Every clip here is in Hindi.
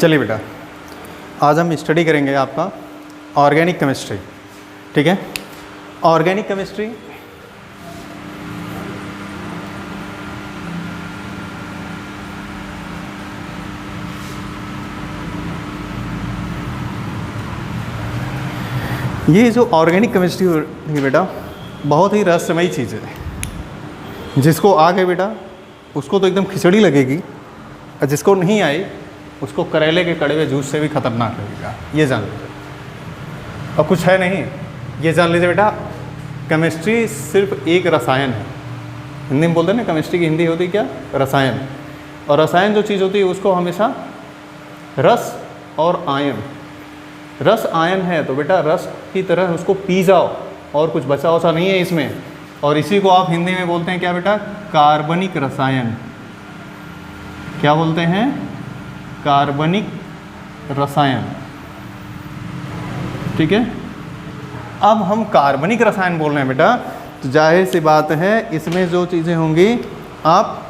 चलिए बेटा, आज हम स्टडी करेंगे आपका ऑर्गेनिक केमिस्ट्री। ठीक है, ऑर्गेनिक केमिस्ट्री ये जो ऑर्गेनिक केमिस्ट्री है बेटा, बहुत ही रहस्यमयी चीज़ है। जिसको आ गए बेटा उसको तो एकदम खिचड़ी लगेगी, और जिसको नहीं आई उसको करेले के कड़वे जूस से भी खतरनाक लगेगा, ये जान लीजिए। और कुछ है नहीं, ये जान लीजिए बेटा, केमिस्ट्री सिर्फ एक रसायन है। हिंदी में बोलते हैं ना, केमिस्ट्री की हिंदी होती है क्या? रसायन। और रसायन जो चीज़ होती है उसको हमेशा रस और आयन, रस आयन है तो बेटा रस की तरह उसको पी जाओ, और कुछ बचा वचा नहीं है इसमें। और इसी को आप हिंदी में बोलते हैं क्या बेटा? कार्बनिक रसायन। क्या बोलते हैं? कार्बनिक रसायन। ठीक है, अब हम कार्बनिक रसायन बोल रहे हैं बेटा, तो जाहिर सी बात है इसमें जो चीज़ें होंगी, आप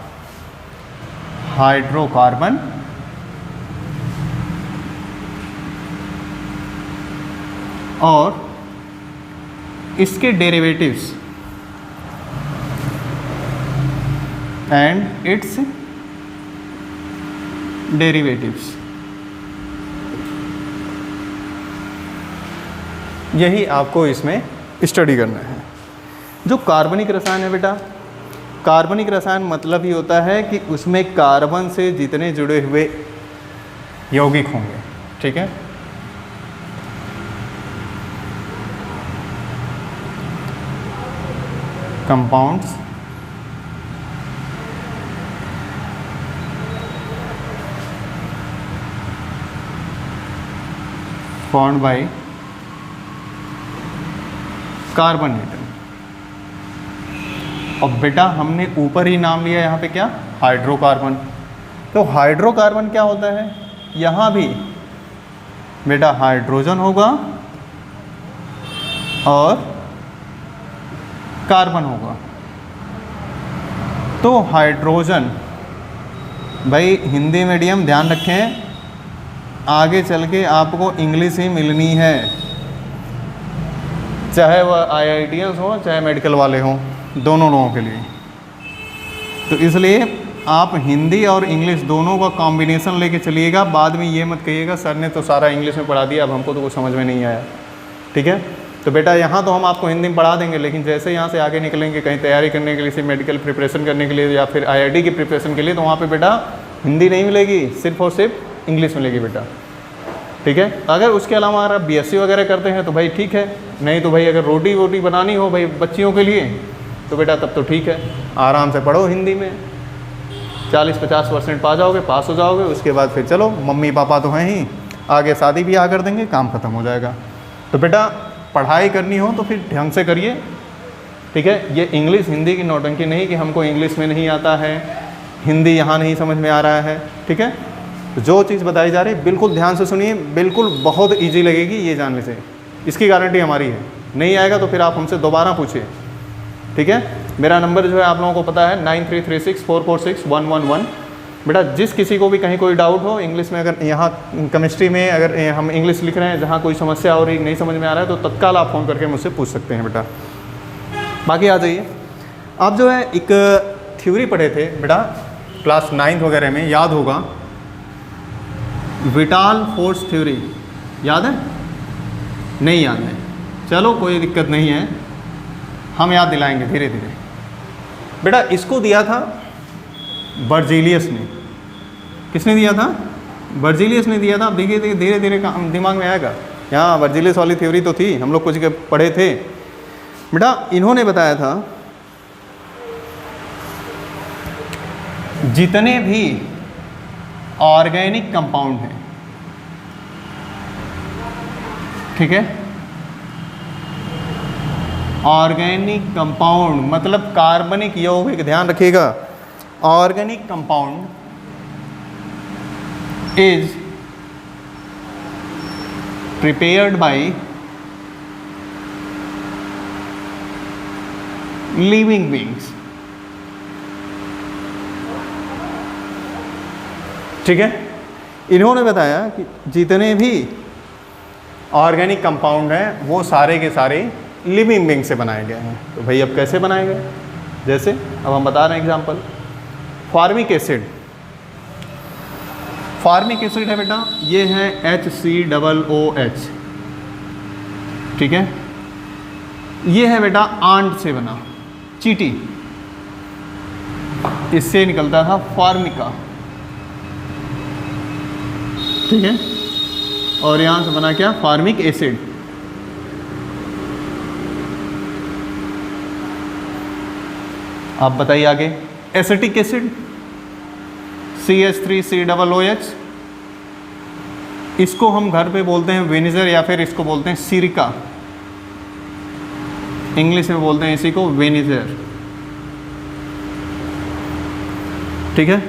हाइड्रोकार्बन, और इसके डेरिवेटिव्स एंड इट्स डेरिवेटिव्स, यही आपको इसमें स्टडी करना है। जो कार्बनिक रसायन है बेटा, कार्बनिक रसायन मतलब ही होता है कि उसमें कार्बन से जितने जुड़े हुए यौगिक होंगे। ठीक है, compounds formed by carbon atom. और बेटा हमने ऊपर ही नाम लिया यहाँ पे क्या? हाइड्रोकार्बन। तो हाइड्रोकार्बन क्या होता है? यहाँ भी बेटा हाइड्रोजन होगा और कार्बन होगा। तो हाइड्रोजन, भाई हिंदी मीडियम ध्यान रखें, आगे चल के आपको इंग्लिश ही मिलनी है, चाहे वह IITians हो चाहे मेडिकल वाले हों, दोनों लोगों के लिए। तो इसलिए आप हिंदी और इंग्लिश दोनों का कॉम्बिनेशन लेके चलिएगा। बाद में ये मत कहिएगा सर ने तो सारा इंग्लिश में पढ़ा दिया, अब हमको तो कुछ समझ में नहीं आया। ठीक है, तो बेटा यहाँ तो हम आपको हिंदी में पढ़ा देंगे, लेकिन जैसे यहाँ से आगे निकलेंगे कहीं तैयारी करने के लिए, सिर्फ मेडिकल प्रिपरेशन करने के लिए या फिर IIT की प्रिपरेशन के लिए, तो वहाँ पे बेटा हिंदी नहीं मिलेगी, सिर्फ और सिर्फ इंग्लिश मिलेगी बेटा। ठीक है, अगर उसके अलावा अगर आप BSc वगैरह करते हैं तो भाई ठीक है, नहीं तो भाई अगर रोटी वोटी बनानी हो भाई बच्चियों के लिए तो बेटा तब तो ठीक है, आराम से पढ़ो हिंदी में, 40-50% पा जाओगे, पास हो जाओगे। उसके बाद फिर चलो, मम्मी पापा तो हैं ही, आगे शादी ब्याह कर देंगे, काम ख़त्म हो जाएगा। तो बेटा पढ़ाई करनी हो तो फिर ढंग से करिए। ठीक है, ये इंग्लिश हिंदी की नौटंकी नहीं कि हमको इंग्लिश में नहीं आता है, हिंदी यहाँ नहीं समझ में आ रहा है। ठीक है, तो जो चीज़ बताई जा रही है बिल्कुल ध्यान से सुनिए, बिल्कुल बहुत ईजी लगेगी ये जानने से, इसकी गारंटी हमारी है। नहीं आएगा तो फिर आप हमसे दोबारा पूछिए। ठीक है, मेरा नंबर जो है आप लोगों को पता है 9336446111। बेटा जिस किसी को भी कहीं कोई डाउट हो इंग्लिश में, अगर यहाँ केमिस्ट्री में अगर हम इंग्लिश लिख रहे हैं, जहाँ कोई समस्या हो रही नहीं समझ में आ रहा है, तो तत्काल आप फ़ोन करके मुझसे पूछ सकते हैं बेटा। बाकी आ जाइए, आप जो है एक थ्योरी पढ़े थे बेटा क्लास 9th वगैरह में, याद होगा, विटाल फोर्स थ्योरी, याद है? नहीं याद है, चलो कोई दिक्कत नहीं है, हम याद दिलाएंगे धीरे धीरे। बेटा इसको दिया था बर्जीलियस ने। किसने दिया था? बर्जीलियस ने दिया था। अब देखिए धीरे धीरे दिमाग में आएगा। यहाँ बर्जीलियस वाली थ्योरी तो थी, हम लोग कुछ पढ़े थे बेटा। इन्होंने बताया था जितने भी ऑर्गेनिक कंपाउंड हैं, ठीक है, ऑर्गेनिक कंपाउंड मतलब कार्बनिक यौगिक, ध्यान रखिएगा, organic compound is prepared by living beings. ठीक है, इन्होंने बताया कि जितने भी ऑर्गेनिक कंपाउंड हैं वो सारे के सारे लिविंग बीइंग से बनाए गए हैं। तो भाई अब कैसे बनाए गए, जैसे अब हम बता रहे हैं example, formic acid. Formic acid है बेटा, ये है HCOOH, ठीक है। ये है बेटा आंट से बना, चींटी, इससे निकलता था फार्मिका, ठीक है। और यहां से बना क्या, फार्मिक एसिड। आप बताइए आगे, एसिटिक एसिड CH3COOH, इसको हम घर पे बोलते हैं विनेगर या फिर इसको बोलते हैं सिरका, इंग्लिश में बोलते हैं इसी को विनेगर, ठीक है।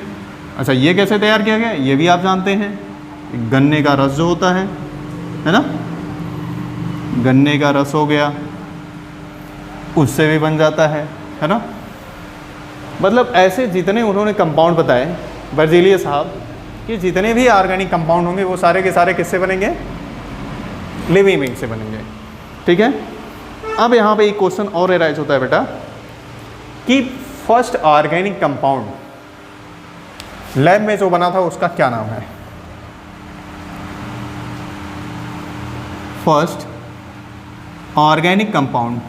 अच्छा ये कैसे तैयार किया गया ये भी आप जानते हैं, गन्ने का रस जो होता है ना, गन्ने का रस हो गया, उससे भी बन जाता है ना। मतलब ऐसे जितने उन्होंने कंपाउंड बताए बर्जीलियस साहब कि जितने भी ऑर्गेनिक कंपाउंड होंगे वो सारे के सारे किससे बनेंगे, लिविंग बीइंग से बनेंगे, ठीक है। अब यहाँ पे एक क्वेश्चन और अराइज होता है बेटा कि फर्स्ट ऑर्गेनिक कंपाउंड लैब में जो बना था उसका क्या नाम है। फर्स्ट ऑर्गेनिक कंपाउंड,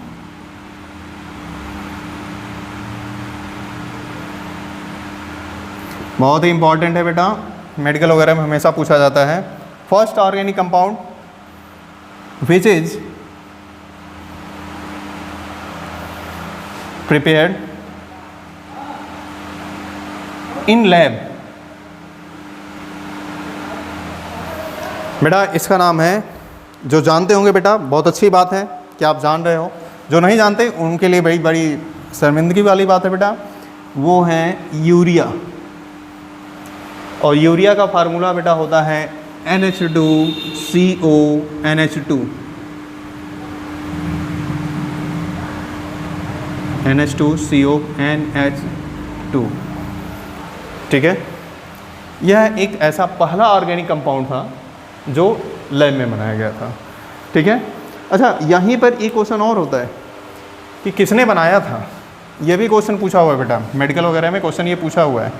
बहुत ही इंपॉर्टेंट है बेटा, मेडिकल वगैरह में हमेशा पूछा जाता है। First organic compound which is prepared in lab. बेटा इसका नाम है, जो जानते होंगे बेटा बहुत अच्छी बात है कि आप जान रहे हो, जो नहीं जानते उनके लिए बड़ी बड़ी शर्मिंदगी वाली बात है बेटा, वो है यूरिया। और यूरिया का फार्मूला बेटा होता है NH2CONH2, NH2CONH2, ठीक है। यह एक ऐसा पहला ऑर्गेनिक कंपाउंड था जो लैब में बनाया गया था, ठीक है। अच्छा यहीं पर एक क्वेश्चन और होता है कि किसने बनाया था, यह भी क्वेश्चन पूछा हुआ है बेटा, मेडिकल वगैरह में क्वेश्चन ये पूछा हुआ है।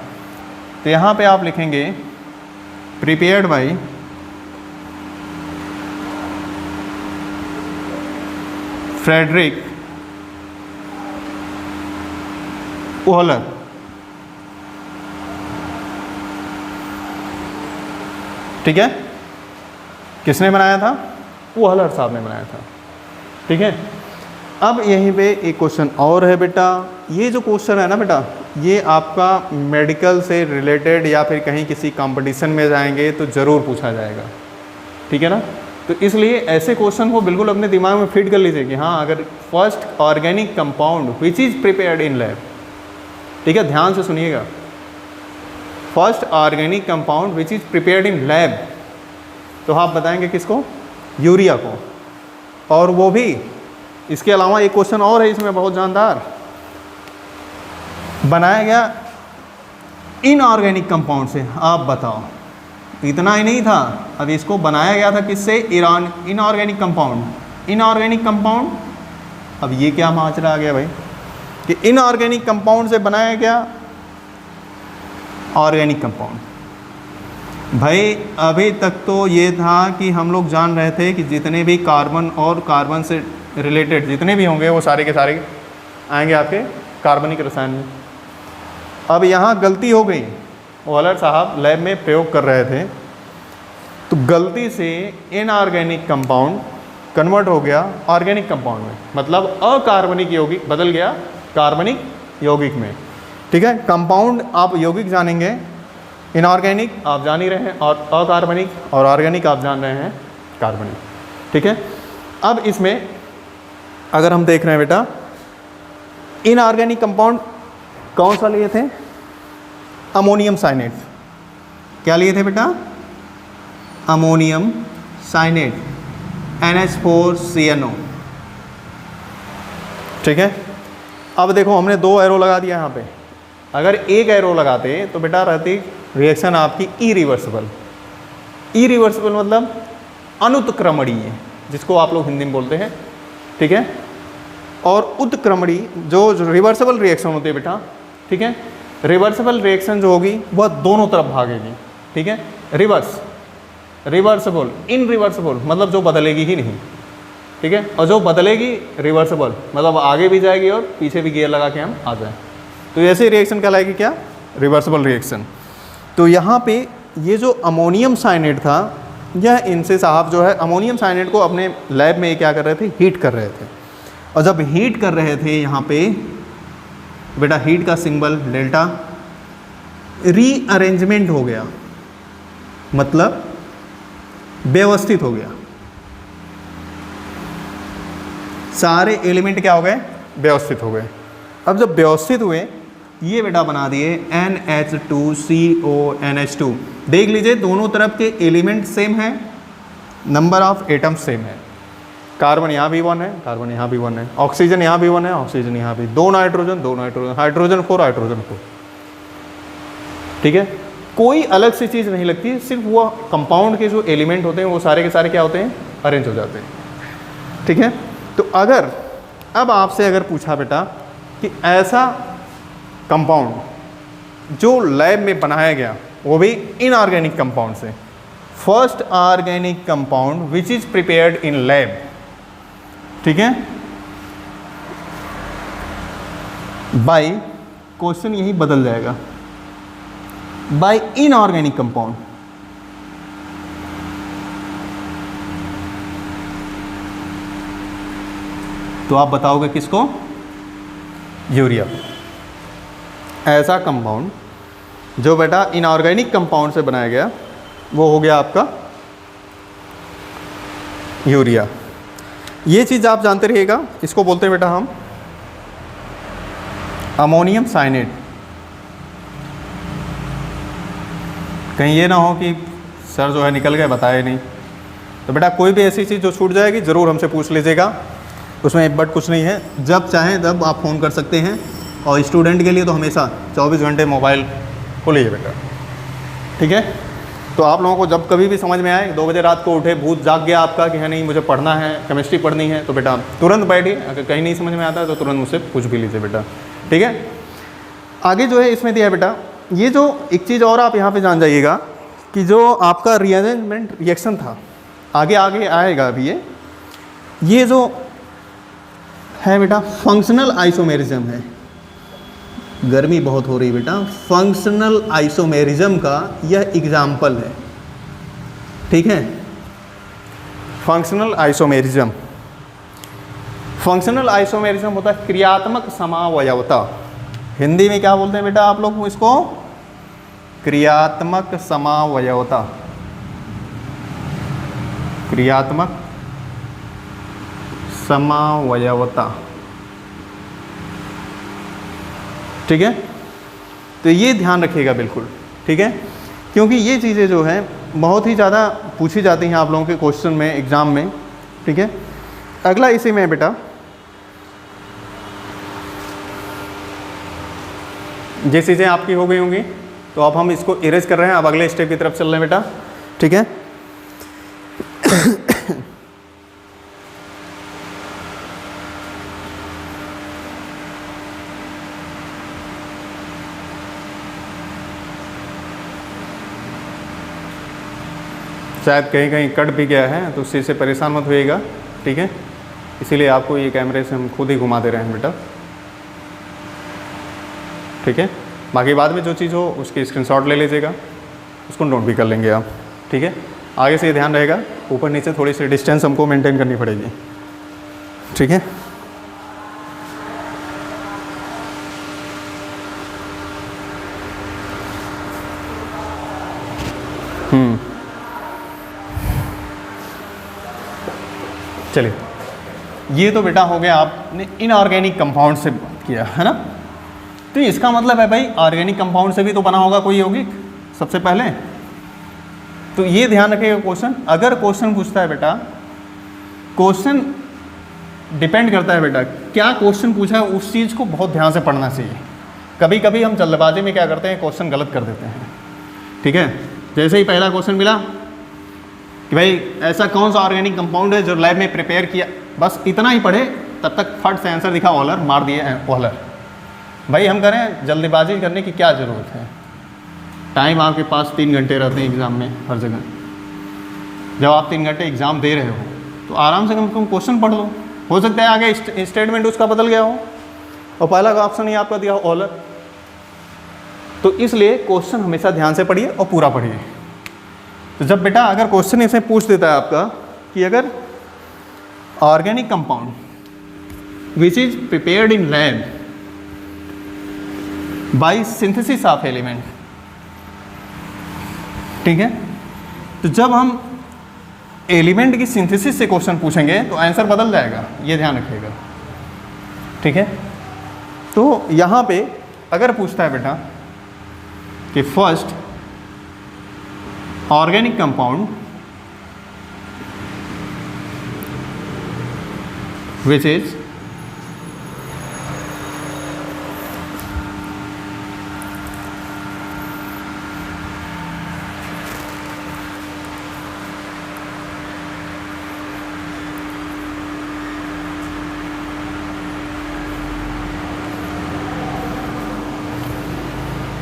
तो यहाँ पे आप लिखेंगे प्रिपेयर्ड बाय फ्रेडरिक ओहलर, ठीक है। किसने बनाया था, ओहलर साहब ने बनाया था, ठीक है। अब यहीं पे एक क्वेश्चन और है बेटा, ये जो क्वेश्चन है ना बेटा, ये आपका मेडिकल से रिलेटेड या फिर कहीं किसी कंपटीशन में जाएंगे तो ज़रूर पूछा जाएगा, ठीक है ना। तो इसलिए ऐसे क्वेश्चन को बिल्कुल अपने दिमाग में फिट कर लीजिए कि हाँ अगर first organic compound which is prepared in lab, ठीक है, ध्यान से सुनिएगा, first organic compound which is prepared in lab, तो आप बताएंगे किसको, यूरिया को। और वो भी इसके अलावा एक क्वेश्चन और है इसमें बहुत जानदार, बनाया गया इनऑर्गेनिक कंपाउंड से। आप बताओ, इतना ही नहीं था, अब इसको बनाया गया था किससे, इनऑर्गेनिक कंपाउंड। इनऑर्गेनिक कंपाउंड, अब ये क्या माजरा आ गया भाई कि इनऑर्गेनिक कंपाउंड से बनाया गया ऑर्गेनिक कंपाउंड। भाई अभी तक तो ये था कि हम लोग जान रहे थे कि जितने भी कार्बन और कार्बन से रिलेटेड जितने भी होंगे वो सारे के सारे आएंगे आपके कार्बनिक रसायन में। अब यहाँ गलती हो गई, ओहलर साहब लैब में प्रयोग कर रहे थे तो गलती से इनऑर्गेनिक कंपाउंड कन्वर्ट हो गया ऑर्गेनिक कंपाउंड में, मतलब अकार्बनिक यौगिक बदल गया कार्बनिक यौगिक में, ठीक है। कंपाउंड आप यौगिक जानेंगे, इनऑर्गेनिक आप जान ही रहे हैं, और अकार्बनिक और ऑर्गेनिक आप जान रहे हैं कार्बनिक, ठीक है। अब इसमें अगर हम देख रहे हैं बेटा, इनऑर्गेनिक कंपाउंड कौन सा लिए थे, अमोनियम साइनेट। क्या लिए थे बेटा, अमोनियम साइनेट, NH4CNO, ठीक है। अब देखो हमने 2 एरो लगा दिया यहाँ पे, अगर एक एरो लगाते तो बेटा रहती रिएक्शन आपकी इरिवर्सिबल, इरिवर्सिबल मतलब अनुत्क्रमणीय, जिसको आप लोग हिंदी में बोलते हैं, ठीक है। और उत्क्रमणीय जो रिवर्सिबल रिएक्शन होती है बेटा, ठीक है, रिवर्सिबल रिएक्शन जो होगी वह दोनों तरफ भागेगी, ठीक है। रिवर्सिबल, इनरिवर्सिबल मतलब जो बदलेगी ही नहीं, ठीक है। और जो बदलेगी रिवर्सिबल मतलब आगे भी जाएगी और पीछे भी गियर लगा के हम आ जाए, तो ऐसे रिएक्शन कहलाएगी क्या, रिवर्सिबल रिएक्शन। तो यहाँ पे ये जो अमोनियम साइनेट था, यह इनसे साहब जो है अमोनियम साइनेट को अपने लैब में क्या कर रहे थे, हीट कर रहे थे। और जब हीट कर रहे थे यहाँ पे बेटा, हीट का सिंबल डेल्टा, रीअरेंजमेंट हो गया मतलब व्यवस्थित हो गया, सारे एलिमेंट क्या हो गए, व्यवस्थित हो गए। अब जब व्यवस्थित हुए, ये बेटा बना दिए NH2CO NH2। देख लीजिए दोनों तरफ के एलिमेंट सेम हैं, नंबर ऑफ एटम्स सेम है। कार्बन यहाँ भी 1 है, कार्बन यहाँ भी 1 है, ऑक्सीजन यहाँ भी 1 है, ऑक्सीजन यहाँ भी, 2 नाइट्रोजन, हाइड्रोजन 4, हाइड्रोजन 4, ठीक है। कोई अलग सी चीज़ नहीं लगती, सिर्फ वो कंपाउंड के जो एलिमेंट होते हैं वो सारे के सारे क्या होते हैं, अरेंज हो जाते हैं, ठीक है। तो अगर अब आपसे अगर पूछा बेटा कि ऐसा कंपाउंड जो लैब में बनाया गया, वो भी इनऑर्गेनिक कंपाउंड से, first organic compound which is prepared in lab, ठीक है, बाय, क्वेश्चन यही बदल जाएगा, बाय इनऑर्गेनिक कंपाउंड। तो आप बताओगे किसको, यूरिया। ऐसा कंपाउंड जो बेटा इनऑर्गेनिक कंपाउंड से बनाया गया, वो हो गया आपका यूरिया। ये चीज़ आप जानते रहिएगा, इसको बोलते हैं बेटा हम अमोनियम साइनेट। कहीं ये ना हो कि सर जो है निकल गए, बताए नहीं। तो बेटा कोई भी ऐसी चीज़ जो छूट जाएगी ज़रूर हमसे पूछ लीजिएगा, उसमें बट कुछ नहीं है, जब चाहें तब आप फ़ोन कर सकते हैं। और स्टूडेंट के लिए तो हमेशा 24 घंटे मोबाइल खोलिए बेटा, ठीक है। तो आप लोगों को जब कभी भी समझ में आए, 2 बजे रात को उठे, भूत जाग गया आपका कि है नहीं मुझे पढ़ना है, केमिस्ट्री पढ़नी है, तो बेटा तुरंत बैठिए। अगर कहीं नहीं समझ में आता है तो तुरंत मुझसे पूछ भी लीजिए बेटा, ठीक है। आगे जो है इसमें दिया है बेटा, ये जो एक चीज़ और आप यहाँ पे जान जाइएगा कि जो आपका रीअरेंजमेंट रिएक्शन था, आगे आगे आएगा अभी ये जो है बेटा फंक्शनल आइसोमेरिज्म है। गर्मी बहुत हो रही बेटा, फंक्शनल आइसोमेरिज्म का यह एग्जाम्पल है, ठीक है। फंक्शनल आइसोमेरिज्म, फंक्शनल आइसोमेरिज्म होता है क्रियात्मक समावयवता। हिंदी में क्या बोलते हैं बेटा आप लोग इसको, क्रियात्मक समावयवता, क्रियात्मक समावयवता, ठीक है। तो ये ध्यान रखिएगा बिल्कुल, ठीक है, क्योंकि ये चीज़ें जो हैं बहुत ही ज़्यादा पूछी जाती हैं आप लोगों के क्वेश्चन में, एग्ज़ाम में, ठीक है। अगला इसी में बेटा ये चीज़ें आपकी हो गई होंगी, तो अब हम इसको इरेज कर रहे हैं, अब अगले स्टेप की तरफ चल रहे हैं बेटा, ठीक है। शायद कहीं कहीं कट भी गया है, तो उस चीज़ से परेशान मत होइएगा, ठीक है। इसीलिए आपको ये कैमरे से हम खुद ही घुमा दे रहे हैं बेटा, ठीक है। बाकी बाद में जो चीज़ हो उसकी स्क्रीनशॉट ले लीजिएगा, उसको नोट भी कर लेंगे आप, ठीक है। आगे से ये ध्यान रहेगा, ऊपर नीचे थोड़ी सी डिस्टेंस हमको मेंटेन करनी पड़ेगी, ठीक है। चलिए, ये तो बेटा हो गया आपने इनऑर्गेनिक कंपाउंड से किया है ना। तो इसका मतलब है भाई ऑर्गेनिक कंपाउंड से भी तो बना होगा कोई यौगिक सबसे पहले। तो ये ध्यान रखिएगा क्वेश्चन, अगर क्वेश्चन पूछता है बेटा, क्वेश्चन डिपेंड करता है बेटा क्या क्वेश्चन पूछा है, उस चीज़ को बहुत ध्यान से पढ़ना चाहिए। कभी कभी हम जल्दबाजी में क्या करते हैं, क्वेश्चन गलत कर देते हैं, ठीक है। जैसे ही पहला क्वेश्चन मिला कि भाई ऐसा कौन सा ऑर्गेनिक कंपाउंड है जो लैब में प्रिपेयर किया, बस इतना ही पढ़े, तब तक फट से आंसर दिखा ऑलर, मार दिए ऑलर। भाई हम करें जल्दबाजी करने की क्या ज़रूरत है? टाइम आपके पास 3 घंटे रहते हैं एग्ज़ाम में हर जगह। जब आप 3 घंटे एग्ज़ाम दे रहे हो तो आराम से कम से कम क्वेश्चन पढ़ लो, हो सकता है आगे स्टेटमेंट उसका बदल गया हो और पहला का ऑप्शन ही आपका दिया हो ऑलर। तो इसलिए क्वेश्चन हमेशा ध्यान से पढ़िए और पूरा पढ़िए। तो जब बेटा अगर क्वेश्चन इसे पूछ देता है आपका कि अगर organic compound which is prepared in lab by synthesis of element, ठीक है, तो जब हम एलिमेंट की सिंथेसिस से क्वेश्चन पूछेंगे तो आंसर बदल जाएगा, ये ध्यान रखिएगा, ठीक है। तो यहाँ पे अगर पूछता है बेटा कि first organic compound which is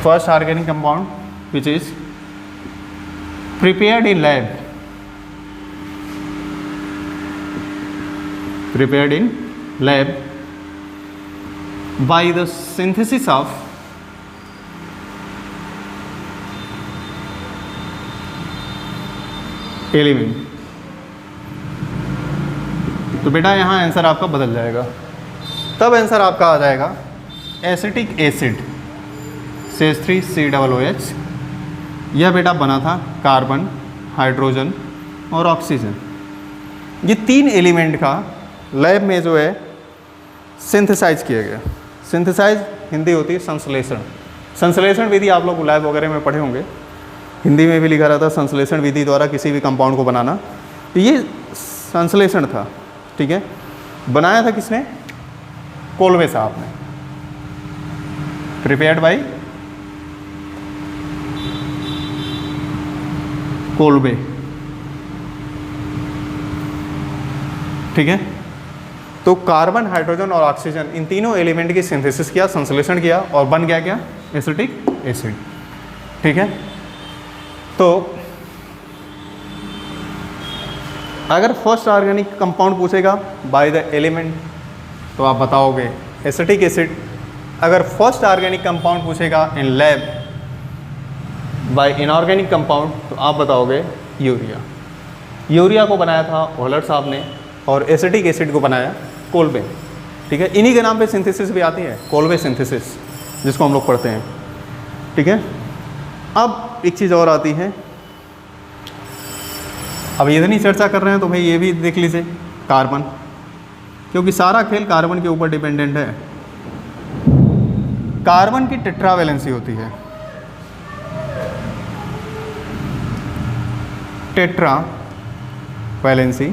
first organic compound which is prepared in lab, prepared in lab by the synthesis of element। तो बेटा यहाँ आंसर आपका बदल जाएगा, तब आंसर आपका आ जाएगा एसिटिक एसिड CH3COOH। यह बेटा बना था कार्बन, हाइड्रोजन और ऑक्सीजन, ये 3 एलिमेंट का लैब में जो है सिंथेसाइज किया गया। सिंथेसाइज हिंदी होती है संश्लेषण। संश्लेषण विधि आप लोग लैब वगैरह में पढ़े होंगे, हिंदी में भी लिखा रहता है संश्लेषण विधि द्वारा किसी भी कंपाउंड को बनाना। तो ये संश्लेषण था, ठीक है। बनाया था किसने? कोलवे साहब ने, प्रिपेयर्ड बाय कोलवे, ठीक है। तो कार्बन, हाइड्रोजन और ऑक्सीजन इन तीनों एलिमेंट की सिंथेसिस किया, संश्लेषण किया और बन गया क्या? एसिटिक एसिड, ठीक है। तो अगर फर्स्ट ऑर्गेनिक कंपाउंड पूछेगा बाय द एलिमेंट तो आप बताओगे एसिटिक एसिड। अगर फर्स्ट ऑर्गेनिक कंपाउंड पूछेगा इन लैब बाय इनऑर्गेनिक कंपाउंड तो आप बताओगे यूरिया। यूरिया को बनाया था ऑलर साहब ने और एसिटिक एसिड को बनाया कोलवे, ठीक है। इन्हीं के नाम पे सिंथेसिस भी आती है, कोलवे सिंथेसिस, जिसको हम लोग पढ़ते हैं, ठीक है। अब एक चीज़ और आती है, अब इतनी चर्चा कर रहे हैं तो भाई ये भी देख लीजिए कार्बन, क्योंकि सारा खेल कार्बन के ऊपर डिपेंडेंट है। कार्बन की टेट्रावैलेंसी होती है, टेट्रा वैलेंसी,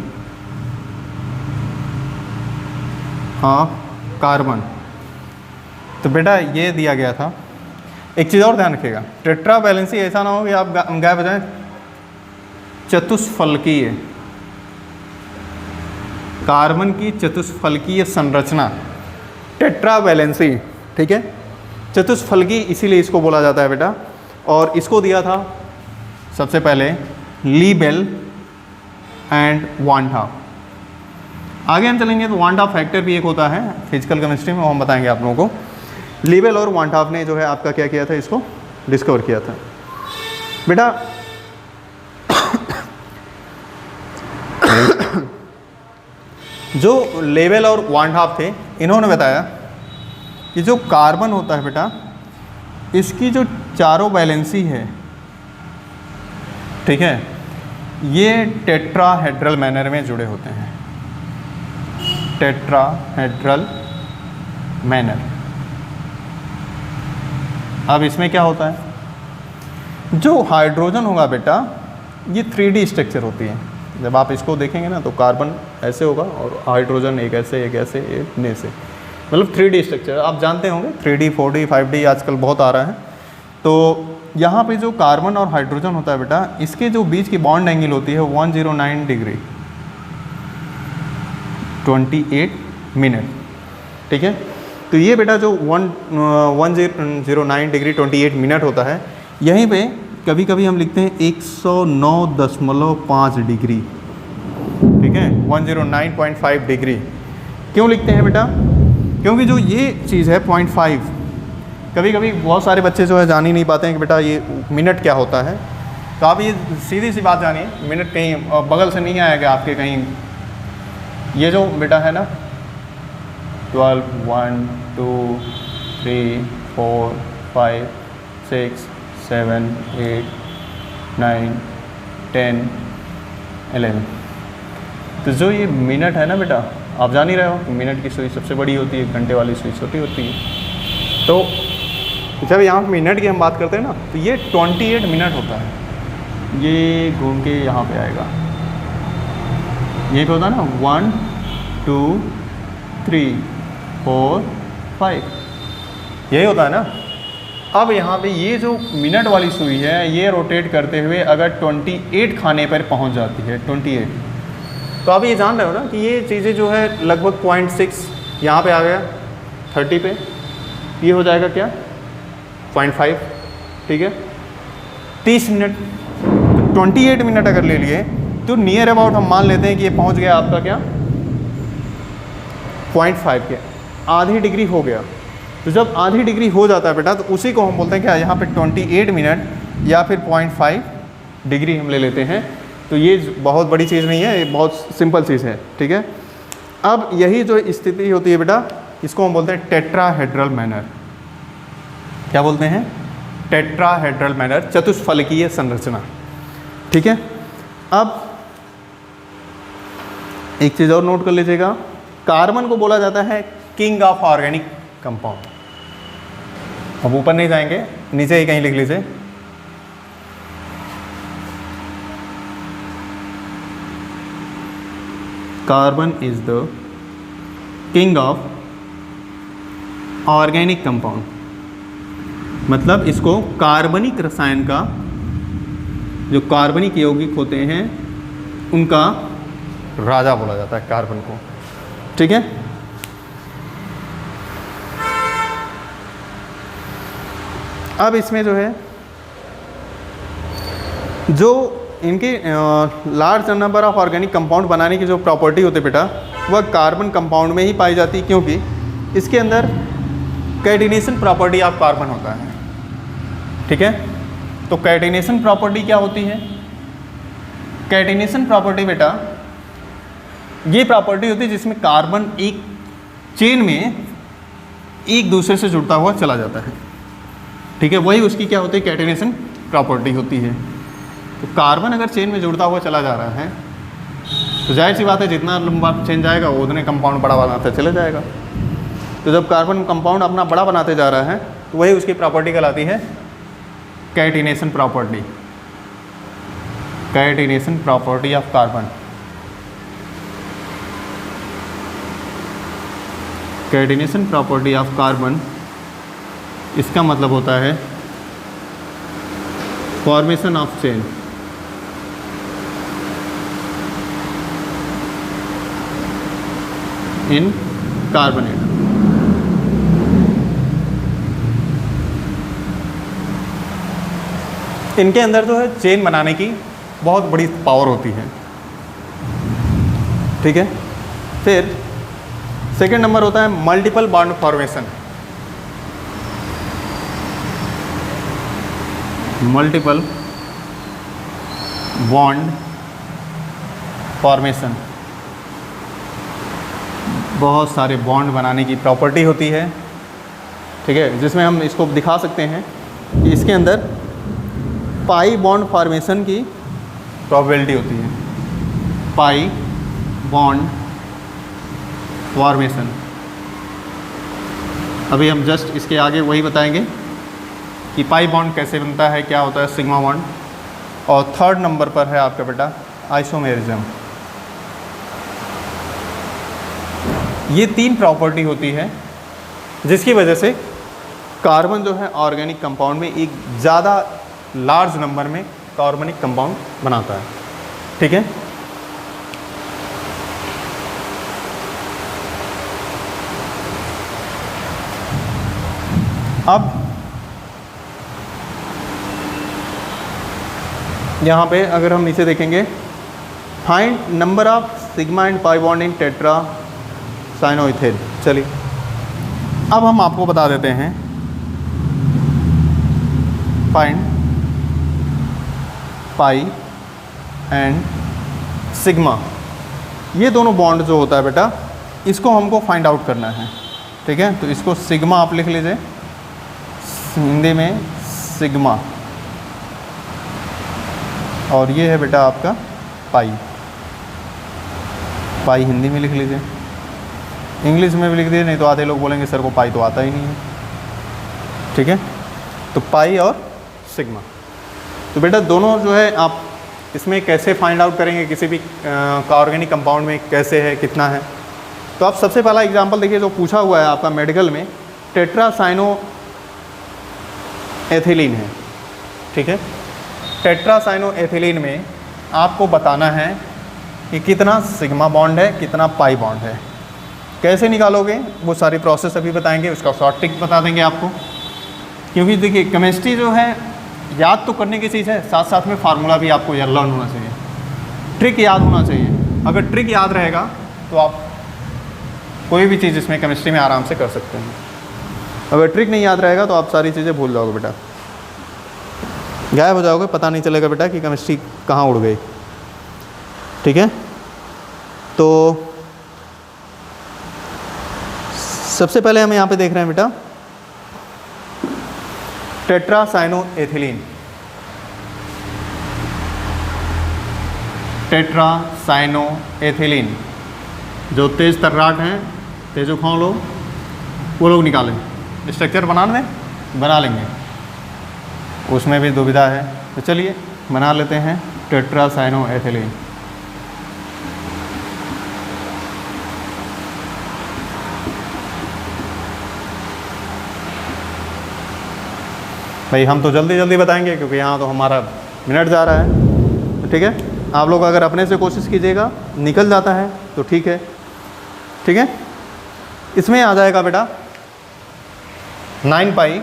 हाँ कार्बन। तो बेटा ये दिया गया था। एक चीज़ और ध्यान रखिएगा, टेट्रा वैलेंसी ऐसा ना हो कि आप गाय बजाएं चतुष्फलकीय, कार्बन की चतुष्फलकीय संरचना टेट्रा वैलेंसी, ठीक है। चतुष्फलकी इसीलिए इसको बोला जाता है बेटा। और इसको दिया था सबसे पहले लीबेल एंड वांडा। आगे हम चलेंगे तो वांडा फैक्टर भी एक होता है फिजिकल केमिस्ट्री में, वो हम बताएंगे आप लोगों को। लीबेल और वांडा ने जो है आपका क्या किया था, इसको डिस्कवर किया था बेटा। जो लेबेल और वांडा थे, इन्होंने बताया कि जो कार्बन होता है बेटा, इसकी जो चारों वैलेंसी है, ठीक है, ये टेट्राहेड्रल मैनर में जुड़े होते हैं, टेट्राहेड्रल मैनर। अब इसमें क्या होता है, जो हाइड्रोजन होगा बेटा, ये 3D स्ट्रक्चर होती है। जब आप इसको देखेंगे ना तो कार्बन ऐसे होगा और हाइड्रोजन एक ऐसे एक ऐसे एक ऐसे, मतलब 3D स्ट्रक्चर आप जानते होंगे। 3D 4D 5D आजकल बहुत आ रहा है। तो यहाँ पे जो कार्बन और हाइड्रोजन होता है बेटा, इसके जो बीच की बॉन्ड एंगल होती है 109 डिग्री 28 मिनट, ठीक है। तो ये बेटा जो 109 डिग्री 28 मिनट होता है, यहीं पे कभी कभी हम लिखते हैं 109.5 डिग्री, ठीक है, 109.5 डिग्री। क्यों लिखते हैं बेटा? क्योंकि जो ये चीज़ है 0.5, कभी कभी बहुत सारे बच्चे जो है जान ही नहीं पाते हैं कि बेटा ये मिनट क्या होता है। तो आप ये सीधी सी बात जानिए, मिनट कहीं बगल से नहीं आएगा आपके कहीं। ये जो बेटा है ना 12, 1, 2, 3, 4, 5, 6, 7, 8, 9, 10, 11। तो जो ये मिनट है ना बेटा, आप जान ही रहे हो मिनट की सुई सबसे बड़ी होती है, घंटे वाली सुई छोटी होती है। तो जब यहाँ मिनट की हम बात करते हैं ना, तो ये 28 मिनट होता है। ये घूम के यहाँ पे आएगा, ये पे होता है ना 1, 2, 3, 4, 5, यही होता है ना। अब यहाँ पे ये जो मिनट वाली सुई है, ये रोटेट करते हुए अगर 28 खाने पर पहुँच जाती है, 28, तो आप ये जान रहे हो ना कि ये चीज़ें जो है लगभग 0.6 यहाँ पे आ गया 30 पे, ये हो जाएगा क्या 0.5, ठीक है। 30 मिनट, तो 28 मिनट अगर ले लिए तो नियर अबाउट हम मान लेते हैं कि ये पहुँच गया आपका क्या 0.5 के, आधी डिग्री हो गया। तो जब आधी डिग्री हो जाता है बेटा, तो उसी को हम बोलते हैं क्या, यहाँ पे 28 मिनट या फिर 0.5 डिग्री हम ले लेते हैं। तो ये बहुत बड़ी चीज़ नहीं है, ये बहुत सिंपल चीज़ है, ठीक है। अब यही जो स्थिति होती है बेटा, इसको हम बोलते हैं टेट्राहेड्रल मैनर। क्या बोलते हैं? टेट्राहेड्रल मैनर, चतुष्फलकीय संरचना, ठीक है। अब एक चीज़ और नोट कर लीजिएगा, कार्बन को बोला जाता है किंग ऑफ ऑर्गेनिक कंपाउंड। अब ऊपर नहीं जाएंगे, नीचे ही कहीं लिख लीजिए, carbon is the king of organic compound. मतलब इसको कार्बनिक रसायन का, जो कार्बनिक यौगिक होते हैं उनका राजा बोला जाता है कार्बन को, ठीक है। अब इसमें जो है, जो इनके large number of organic compound बनाने की जो प्रॉपर्टी होती है बेटा, वह कार्बन कंपाउंड में ही पाई जाती है, क्योंकि इसके अंदर कैटिनेशन प्रॉपर्टी ऑफ कार्बन होता है, ठीक है। तो कैटिनेशन प्रॉपर्टी क्या होती है? कैटिनेशन प्रॉपर्टी बेटा ये प्रॉपर्टी होती है जिसमें कार्बन एक चेन में एक दूसरे से जुड़ता हुआ चला जाता है, ठीक है। वही उसकी क्या होती है? कैटिनेशन प्रॉपर्टी होती है। तो कार्बन अगर चेन में जुड़ता हुआ चला जा रहा है, तो जाहिर सी बात है जितना लंबा चेन जाएगा उतने कंपाउंड बड़ा बनाते चले जाएगा। तो जब कार्बन कंपाउंड अपना बड़ा बनाते जा रहा है, तो वही उसकी प्रॉपर्टी कहलाती है catenation property, catenation property of carbon. Catenation property of carbon, इसका मतलब होता है formation of chain in carbonate. इनके अंदर जो है चेन बनाने की बहुत बड़ी पावर होती है, ठीक है। फिर सेकेंड नंबर होता है multiple bond formation. Multiple bond formation, बहुत सारे बॉन्ड बनाने की प्रॉपर्टी होती है, ठीक है, जिसमें हम इसको दिखा सकते हैं कि इसके अंदर पाई बॉन्ड फॉर्मेशन की प्रोबेबिलिटी होती है। पाई बॉन्ड फॉर्मेशन, अभी हम जस्ट इसके आगे वही बताएंगे कि पाई बॉन्ड कैसे बनता है, क्या होता है सिग्मा बॉन्ड। और थर्ड नंबर पर है आपका बेटा आइसोमेरिज्म। ये तीन प्रॉपर्टी होती है जिसकी वजह से कार्बन जो है ऑर्गेनिक कंपाउंड में एक ज़्यादा लार्ज नंबर में कार्बनिक कंपाउंड बनाता है। ठीक है, अब यहाँ पे अगर हम नीचे देखेंगे, find number of sigma and pi bond in tetra cyanoethane. चलिए अब हम आपको बता देते हैं, फाइंड पाई एंड सिग्मा, ये दोनों बॉन्ड जो होता है बेटा, इसको हमको फाइंड आउट करना है। ठीक है, तो इसको सिग्मा आप लिख लीजिए, हिंदी में सिग्मा, और ये है बेटा आपका पाई। पाई हिंदी में लिख लीजिए, इंग्लिश में भी लिख दीजिए, नहीं तो आधे लोग बोलेंगे सर को पाई तो आता ही नहीं है। ठीक है, तो पाई और सिग्मा, तो बेटा दोनों जो है आप इसमें कैसे फाइंड आउट करेंगे, किसी भी ऑर्गेनिक कंपाउंड में कैसे है, कितना है। तो आप सबसे पहला एग्जांपल देखिए जो पूछा हुआ है आपका मेडिकल में, टेट्रासाइनो एथिलीन है। ठीक है, टेट्रासाइनो एथिलीन में आपको बताना है कि कितना सिग्मा बॉन्ड है, कितना पाई बॉन्ड है। कैसे निकालोगे वो सारी प्रोसेस अभी बताएंगे, उसका शॉर्ट ट्रिक बता देंगे आपको। क्योंकि देखिए केमिस्ट्री जो है याद तो करने की चीज़ है, साथ साथ में फार्मूला भी आपको लर्न होना चाहिए, ट्रिक याद होना चाहिए। अगर ट्रिक याद रहेगा तो आप कोई भी चीज़ इसमें केमिस्ट्री में आराम से कर सकते हैं। अगर ट्रिक नहीं याद रहेगा तो आप सारी चीज़ें भूल जाओगे बेटा, गायब हो जाओगे, पता नहीं चलेगा बेटा कि केमिस्ट्री कहाँ उड़ गई। ठीक है, तो सबसे पहले हम यहाँ पे देख रहे हैं बेटा टेट्रासाइनो एथिलीन। टेट्रासाइनो एथिलीन, जो तेज तर्राट हैं, तेजोखाओं लोग, वो लोग निकालें, स्ट्रक्चर बना लेंगे, उसमें भी दुविधा है। तो चलिए बना लेते हैं टेट्रासाइनो एथिलीन। भाई हम तो जल्दी जल्दी बताएंगे क्योंकि यहाँ तो हमारा मिनट जा रहा है। तो ठीक है, आप लोग अगर अपने से कोशिश कीजिएगा, निकल जाता है तो ठीक है। ठीक है, इसमें आ जाएगा बेटा 9 पाई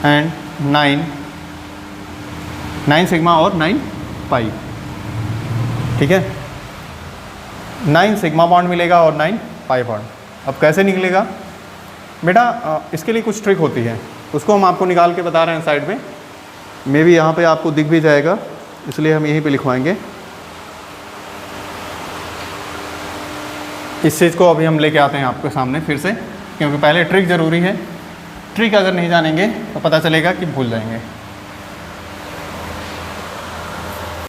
एंड 9 सिग्मा और 9 पाई। ठीक है, 9 सिग्मा बॉन्ड मिलेगा और 9 पाई बॉन्ड। अब कैसे निकलेगा बेटा, इसके लिए कुछ ट्रिक होती है, उसको हम आपको निकाल के बता रहे हैं साइड में, मे भी यहाँ पे आपको दिख भी जाएगा, इसलिए हम यहीं पे लिखवाएंगे। इस चीज़ को अभी हम लेके आते हैं आपके सामने फिर से, क्योंकि पहले ट्रिक ज़रूरी है। ट्रिक अगर नहीं जानेंगे तो पता चलेगा कि भूल जाएंगे।